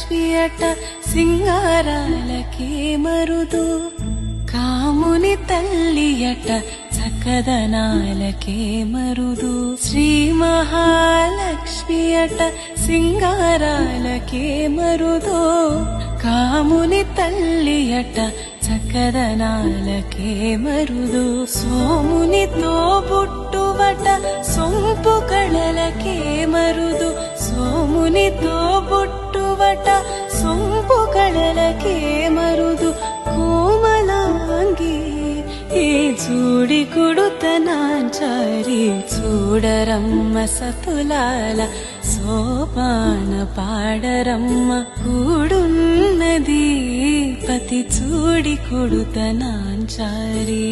మహాలక్ష్మి అట సింగారాలకే మరుదు, కాముని తల్లి అట చక్కదనాలకే మరుదు. శ్రీ మహాలక్ష్మి అట సింగారాలకే మరుదు, కాముని తల్లి అట చక్కదనాలకే మరుదు. సోమునితో పుట్టువట సొంపు కళలకే మరుదు, సోమునితో పుట్టువట సొంపు కళలకే మరుదు. కోమలాంగి ఈ చూడి కుడుతనాంచారి, చూడరమ్మ సతులాల సోపాన పాడరమ్మ. కూడున్నది పతి చూడి కుడుతనాంచారి.